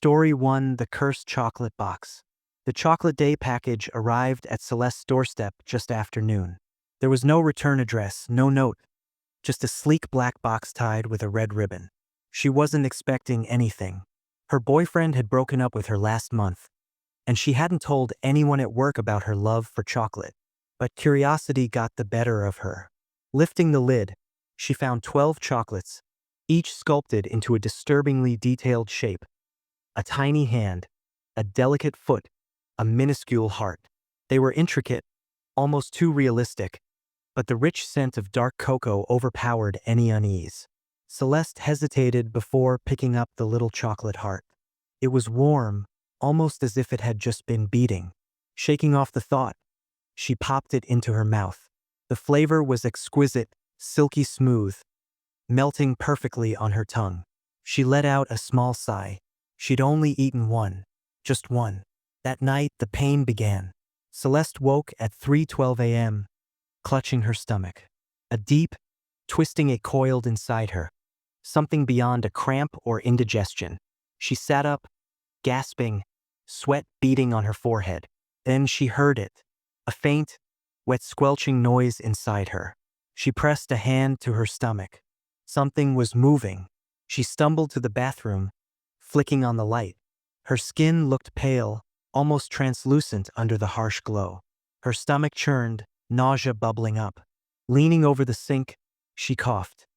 Story 1: The Cursed Chocolate Box. The Chocolate Day package arrived at Celeste's doorstep just after noon. There was no return address, no note, just a sleek black box tied with a red ribbon. She wasn't expecting anything. Her boyfriend had broken up with her last month, and she hadn't told anyone at work about her love for chocolate. But curiosity got the better of her. Lifting the lid, she found 12 chocolates, each sculpted into a disturbingly detailed shape. A tiny hand, a delicate foot, a minuscule heart. They were intricate, almost too realistic, but the rich scent of dark cocoa overpowered any unease. Celeste hesitated before picking up the little chocolate heart. It was warm, almost as if it had just been beating. Shaking off the thought, she popped it into her mouth. The flavor was exquisite, silky smooth, melting perfectly on her tongue. She let out a small sigh. She'd only eaten one, just one. That night, the pain began. Celeste woke at 3:12 a.m., clutching her stomach. A deep, twisting ache coiled inside her, something beyond a cramp or indigestion. She sat up, gasping, sweat beading on her forehead. Then she heard it, a faint, wet squelching noise inside her. She pressed a hand to her stomach. Something was moving. She stumbled to the bathroom, flicking on the light. Her skin looked pale, almost translucent under the harsh glow. Her stomach churned, nausea bubbling up. Leaning over the sink, she coughed,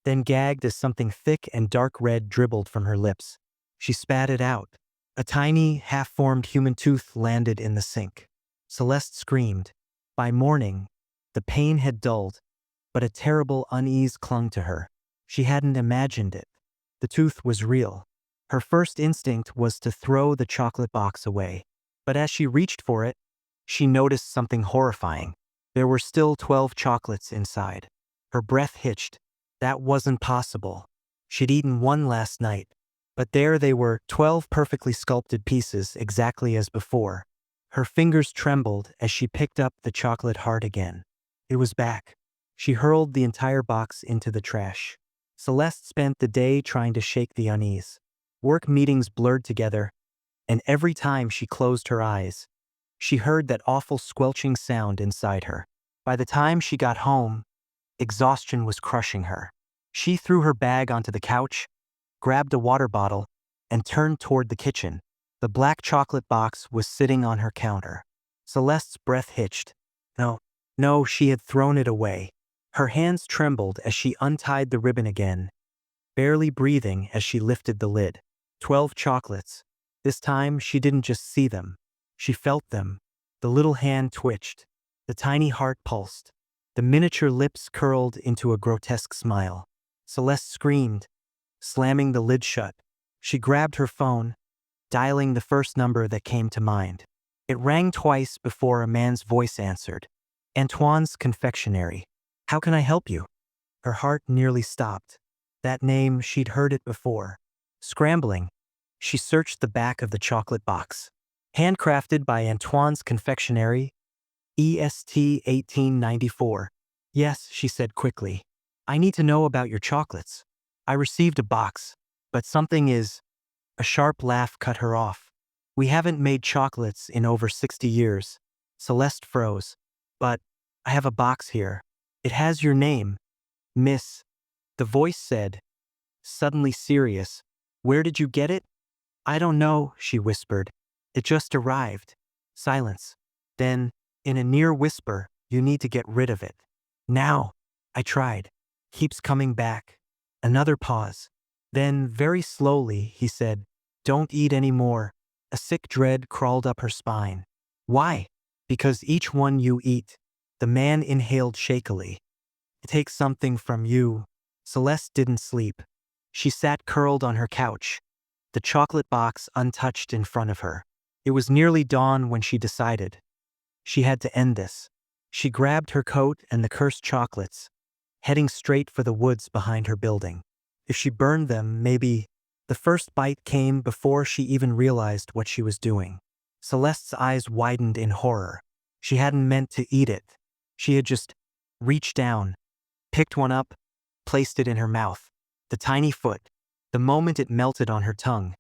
then gagged as something thick and dark red dribbled from her lips. She spat it out. A tiny, half-formed human tooth landed in the sink. Celeste screamed. By morning, the pain had dulled, but a terrible unease clung to her. She hadn't imagined it. The tooth was real. Her first instinct was to throw the chocolate box away. But as she reached for it, she noticed something horrifying. There were still 12 chocolates inside. Her breath hitched. That wasn't possible. She'd eaten one last night. But there they were, 12 perfectly sculpted pieces, exactly as before. Her fingers trembled as she picked up the chocolate heart again. It was back. She hurled the entire box into the trash. Celeste spent the day trying to shake the unease. Work meetings blurred together, and every time she closed her eyes, she heard that awful squelching sound inside her. By the time she got home, exhaustion was crushing her. She threw her bag onto the couch, grabbed a water bottle, and turned toward the kitchen. The black chocolate box was sitting on her counter. Celeste's breath hitched. No, she had thrown it away. Her hands trembled as she untied the ribbon again, barely breathing as she lifted the lid. 12 chocolates. This time, she didn't just see them. She felt them. The little hand twitched. The tiny heart pulsed. The miniature lips curled into a grotesque smile. Celeste screamed, slamming the lid shut. She grabbed her phone, dialing the first number that came to mind. It rang twice before a man's voice answered. Antoine's confectionery. How can I help you? Her heart nearly stopped. That name, she'd heard it before. Scrambling, she searched the back of the chocolate box. Handcrafted by Antoine's Confectionery, EST 1894. Yes, she said quickly. I need to know about your chocolates. I received a box, but something is... A sharp laugh cut her off. We haven't made chocolates in over 60 years. Celeste froze. But I have a box here. It has your name, Miss. The voice said, suddenly serious. Where did you get it? I don't know, she whispered. It just arrived. Silence. Then, in a near whisper, you need to get rid of it. Now. I tried. Keeps coming back. Another pause. Then, very slowly, he said, don't eat any more. A sick dread crawled up her spine. Why? Because each one you eat. The man inhaled shakily. It takes something from you. Celeste didn't sleep. She sat curled on her couch, the chocolate box untouched in front of her. It was nearly dawn when she decided. She had to end this. She grabbed her coat and the cursed chocolates, heading straight for the woods behind her building. If she burned them, maybe... The first bite came before she even realized what she was doing. Celeste's eyes widened in horror. She hadn't meant to eat it. She had just reached down, picked one up, placed it in her mouth. The tiny foot. The moment it melted on her tongue,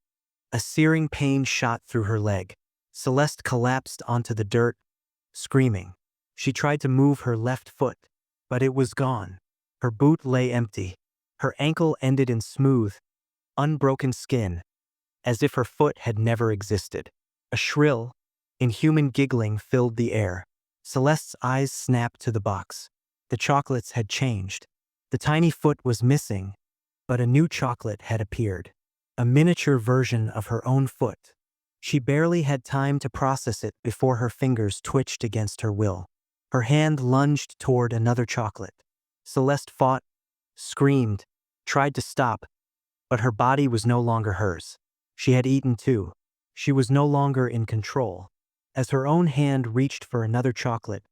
A searing pain shot through her leg. Celeste collapsed onto the dirt, screaming. She tried to move her left foot, but it was gone. Her boot lay empty. Her ankle ended in smooth, unbroken skin, as if her foot had never existed. A shrill, inhuman giggling filled the air. Celeste's eyes snapped to the box. The chocolates had changed. The tiny foot was missing, but a new chocolate had appeared. A miniature version of her own foot. She barely had time to process it before her fingers twitched against her will. Her hand lunged toward another chocolate. Celeste fought, screamed, tried to stop, but her body was no longer hers. She had eaten too. She was no longer in control. As her own hand reached for another chocolate,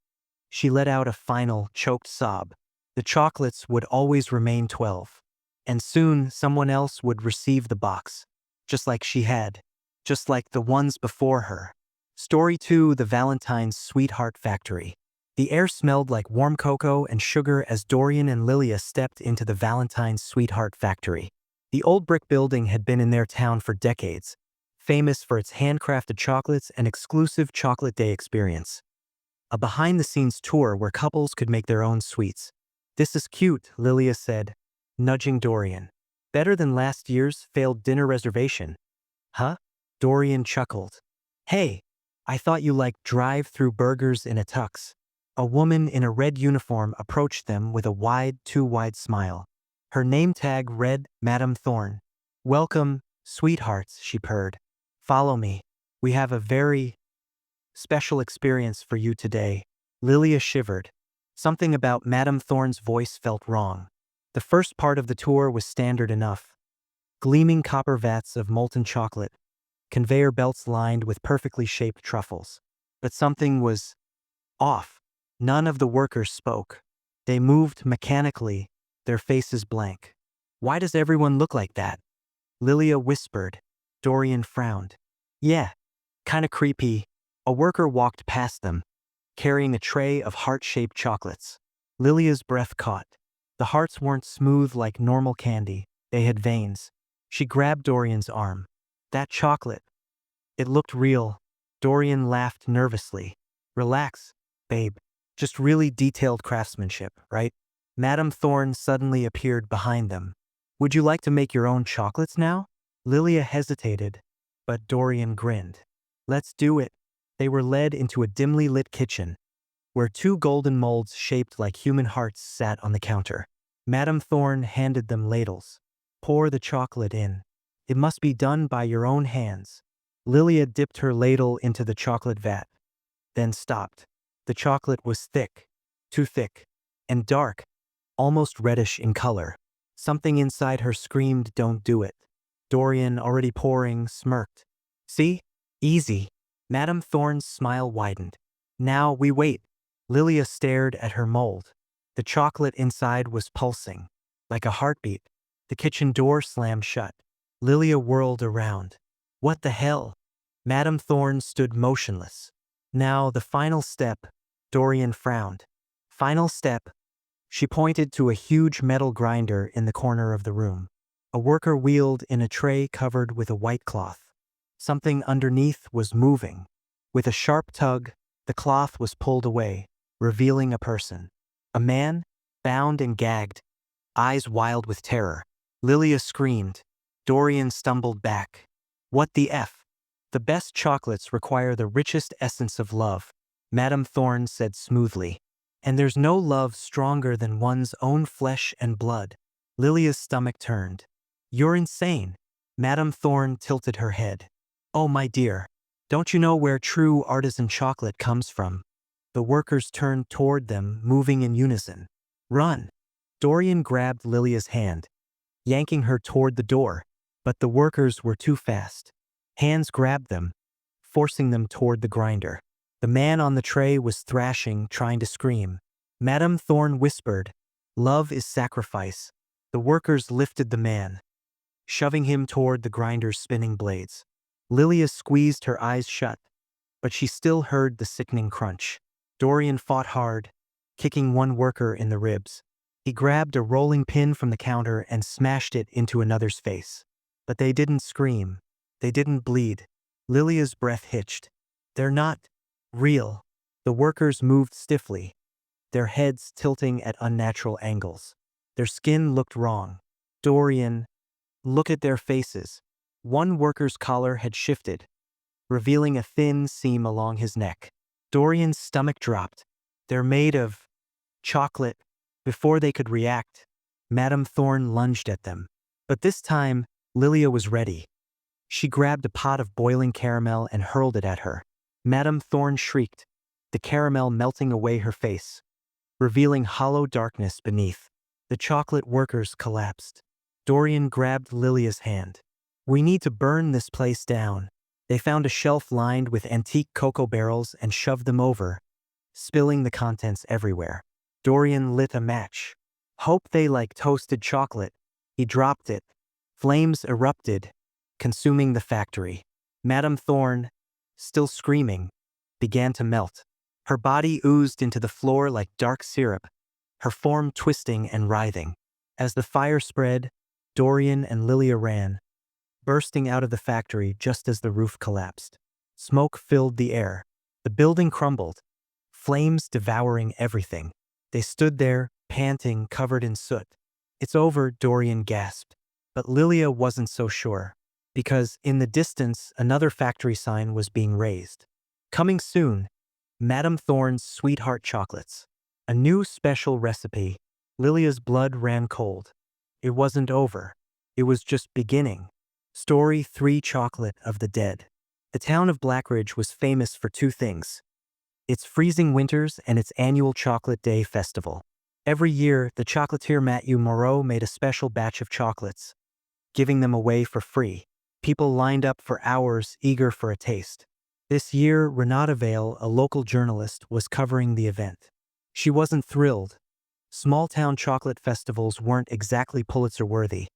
she let out a final, choked sob. The chocolates would always remain 12. And soon someone else would receive the box. Just like she had. Just like the ones before her. Story 2: The Valentine's Sweetheart Factory. The air smelled like warm cocoa and sugar as Dorian and Lilia stepped into the Valentine's Sweetheart Factory. The old brick building had been in their town for decades, famous for its handcrafted chocolates and exclusive chocolate day experience. A behind-the-scenes tour where couples could make their own sweets. "This is cute," Lilia said, nudging Dorian. "Better than last year's failed dinner reservation." "Huh?" Dorian chuckled. "Hey, I thought you liked drive-through burgers in a tux." A woman in a red uniform approached them with a wide, too wide smile. Her name tag read Madame Thorne. "Welcome, sweethearts," she purred. "Follow me. We have a very special experience for you today." Lilia shivered. Something about Madame Thorne's voice felt wrong. The first part of the tour was standard enough. Gleaming copper vats of molten chocolate, conveyor belts lined with perfectly shaped truffles. But something was off. None of the workers spoke. They moved mechanically, their faces blank. "Why does everyone look like that?" Lilia whispered. Dorian frowned. "Yeah, kinda creepy." A worker walked past them, carrying a tray of heart-shaped chocolates. Lilia's breath caught. The hearts weren't smooth like normal candy. They had veins. She grabbed Dorian's arm. "That chocolate. It looked real." Dorian laughed nervously. "Relax, babe. Just really detailed craftsmanship, right?" Madame Thorne suddenly appeared behind them. "Would you like to make your own chocolates now?" Lilia hesitated, but Dorian grinned. "Let's do it." They were led into a dimly lit kitchen, where two golden molds shaped like human hearts sat on the counter. Madame Thorne handed them ladles. "Pour the chocolate in. It must be done by your own hands." Lilia dipped her ladle into the chocolate vat, then stopped. The chocolate was thick, too thick, and dark, almost reddish in color. Something inside her screamed, "Don't do it." Dorian, already pouring, smirked. "See? Easy." Madame Thorne's smile widened. "Now we wait." Lilia stared at her mold. The chocolate inside was pulsing, like a heartbeat. The kitchen door slammed shut. Lilia whirled around. "What the hell?" Madame Thorne stood motionless. "Now the final step." Dorian frowned. "Final step." She pointed to a huge metal grinder in the corner of the room. A worker wheeled in a tray covered with a white cloth. Something underneath was moving. With a sharp tug, the cloth was pulled away, revealing a person. A man, bound and gagged, eyes wild with terror. Lilia screamed. Dorian stumbled back. "What the F?" "The best chocolates require the richest essence of love," Madame Thorne said smoothly. "And there's no love stronger than one's own flesh and blood." Lilia's stomach turned. "You're insane." Madame Thorne tilted her head. "Oh, my dear. Don't you know where true artisan chocolate comes from?" The workers turned toward them, moving in unison. "Run." Dorian grabbed Lilia's hand, yanking her toward the door, but the workers were too fast. Hands grabbed them, forcing them toward the grinder. The man on the tray was thrashing, trying to scream. Madame Thorne whispered, "Love is sacrifice." The workers lifted the man, shoving him toward the grinder's spinning blades. Lilia squeezed her eyes shut, but she still heard the sickening crunch. Dorian fought hard, kicking one worker in the ribs. He grabbed a rolling pin from the counter and smashed it into another's face. But they didn't scream. They didn't bleed. Lilia's breath hitched. They're not real. The workers moved stiffly, their heads tilting at unnatural angles. Their skin looked wrong. Dorian, look at their faces. One worker's collar had shifted, revealing a thin seam along his neck. Dorian's stomach dropped. They're made of chocolate. Before they could react, Madame Thorne lunged at them. But this time, Lilia was ready. She grabbed a pot of boiling caramel and hurled it at her. Madame Thorne shrieked, the caramel melting away her face, revealing hollow darkness beneath. The chocolate workers collapsed. Dorian grabbed Lilia's hand. We need to burn this place down. They found a shelf lined with antique cocoa barrels and shoved them over, spilling the contents everywhere. Dorian lit a match. Hope they like toasted chocolate. He dropped it. Flames erupted, consuming the factory. Madame Thorne, still screaming, began to melt. Her body oozed into the floor like dark syrup, her form twisting and writhing. As the fire spread, Dorian and Lilia ran, bursting out of the factory just as the roof collapsed. Smoke filled the air. The building crumbled, flames devouring everything. They stood there, panting, covered in soot. It's over, Dorian gasped. But Lilia wasn't so sure, because in the distance another factory sign was being raised. Coming soon, Madame Thorne's Sweetheart Chocolates. A new special recipe. Lilia's blood ran cold. It wasn't over. It was just beginning. Story 3: Chocolate of the Dead. The town of Blackridge was famous for two things: its freezing winters and its annual Chocolate Day festival. Every year, the chocolatier Matthew Moreau made a special batch of chocolates, giving them away for free. People lined up for hours, eager for a taste. This year, Renata Vale, a local journalist, was covering the event. She wasn't thrilled. Small-town chocolate festivals weren't exactly Pulitzer-worthy,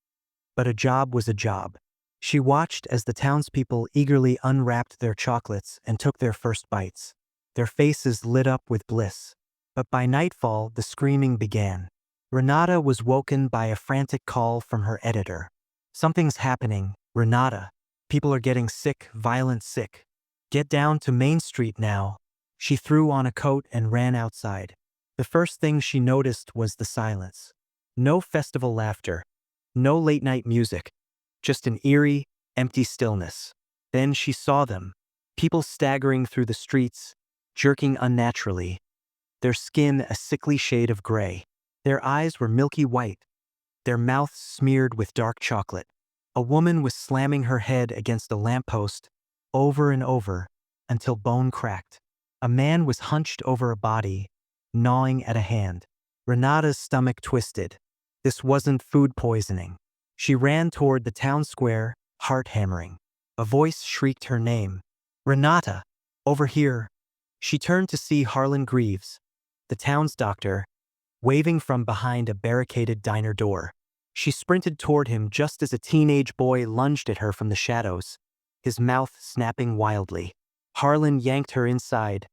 but a job was a job. She watched as the townspeople eagerly unwrapped their chocolates and took their first bites. Their faces lit up with bliss. But by nightfall, the screaming began. Renata was woken by a frantic call from her editor. Something's happening, Renata. People are getting sick, violent sick. Get down to Main Street now. She threw on a coat and ran outside. The first thing she noticed was the silence. No festival laughter. No late-night music. Just an eerie, empty stillness. Then she saw them. People staggering through the streets, jerking unnaturally. Their skin a sickly shade of gray. Their eyes were milky white, their mouths smeared with dark chocolate. A woman was slamming her head against a lamppost, over and over, until bone cracked. A man was hunched over a body, gnawing at a hand. Renata's stomach twisted. This wasn't food poisoning. She ran toward the town square, heart hammering. A voice shrieked her name. Renata! Over here! She turned to see Harlan Greaves, the town's doctor, waving from behind a barricaded diner door. She sprinted toward him just as a teenage boy lunged at her from the shadows, his mouth snapping wildly. Harlan yanked her inside,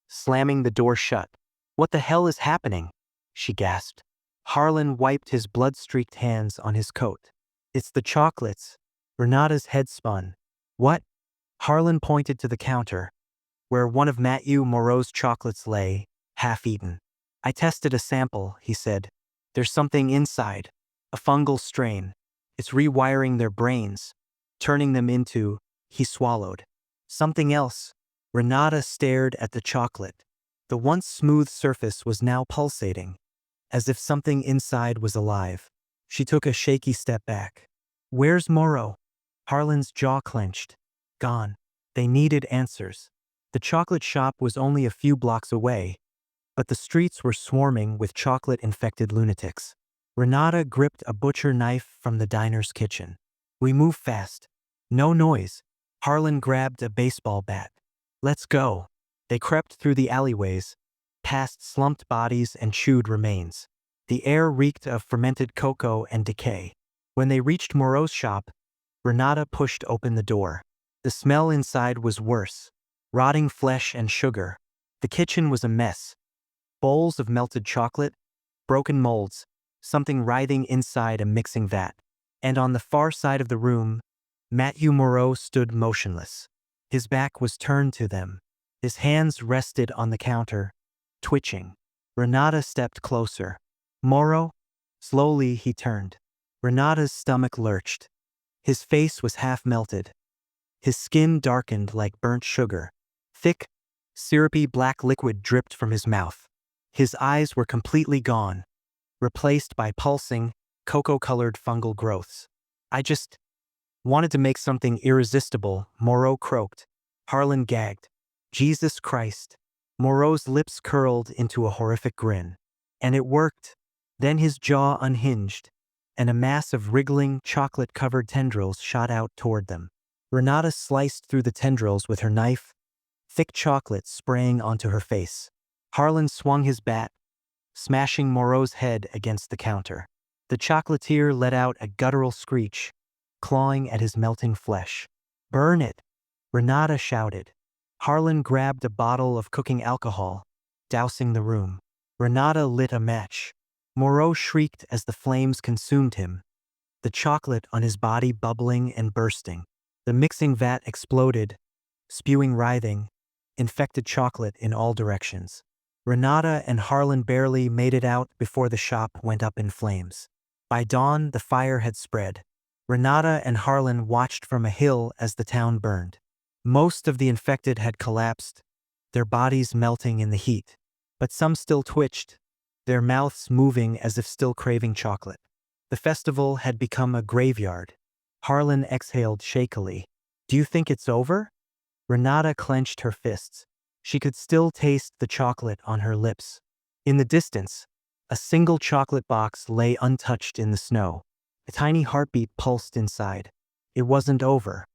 slamming the door shut. What the hell is happening? She gasped. Harlan wiped his blood-streaked hands on his coat. It's the chocolates. Renata's head spun. What? Harlan pointed to the counter, where one of Matthew Moreau's chocolates lay, half-eaten. I tested a sample, he said. There's something inside, a fungal strain. It's rewiring their brains, turning them into, he swallowed, something else. Renata stared at the chocolate. The once smooth surface was now pulsating, as if something inside was alive. She took a shaky step back. Where's Moreau? Harlan's jaw clenched. Gone. They needed answers. The chocolate shop was only a few blocks away, but the streets were swarming with chocolate-infected lunatics. Renata gripped a butcher knife from the diner's kitchen. We move fast. No noise. Harlan grabbed a baseball bat. Let's go. They crept through the alleyways, past slumped bodies and chewed remains. The air reeked of fermented cocoa and decay. When they reached Moreau's shop, Renata pushed open the door. The smell inside was worse. Rotting flesh and sugar. The kitchen was a mess. Bowls of melted chocolate, broken molds, something writhing inside a mixing vat. And on the far side of the room, Matthew Moreau stood motionless. His back was turned to them. His hands rested on the counter, twitching. Renata stepped closer. Moreau? Slowly he turned. Renata's stomach lurched. His face was half melted. His skin darkened like burnt sugar. Thick, syrupy black liquid dripped from his mouth. His eyes were completely gone, replaced by pulsing, cocoa-colored fungal growths. I just wanted to make something irresistible, Moreau croaked. Harlan gagged. Jesus Christ. Moreau's lips curled into a horrific grin. And it worked. Then his jaw unhinged, and a mass of wriggling, chocolate-covered tendrils shot out toward them. Renata sliced through the tendrils with her knife, thick chocolate spraying onto her face. Harlan swung his bat, smashing Moreau's head against the counter. The chocolatier let out a guttural screech, clawing at his melting flesh. "Burn it!" Renata shouted. Harlan grabbed a bottle of cooking alcohol, dousing the room. Renata lit a match. Moreau shrieked as the flames consumed him, the chocolate on his body bubbling and bursting. The mixing vat exploded, spewing writhing, infected chocolate in all directions. Renata and Harlan barely made it out before the shop went up in flames. By dawn, the fire had spread. Renata and Harlan watched from a hill as the town burned. Most of the infected had collapsed, their bodies melting in the heat. But some still twitched, their mouths moving as if still craving chocolate. The festival had become a graveyard. Harlan exhaled shakily. "Do you think it's over?" Renata clenched her fists. She could still taste the chocolate on her lips. In the distance, a single chocolate box lay untouched in the snow. A tiny heartbeat pulsed inside. It wasn't over.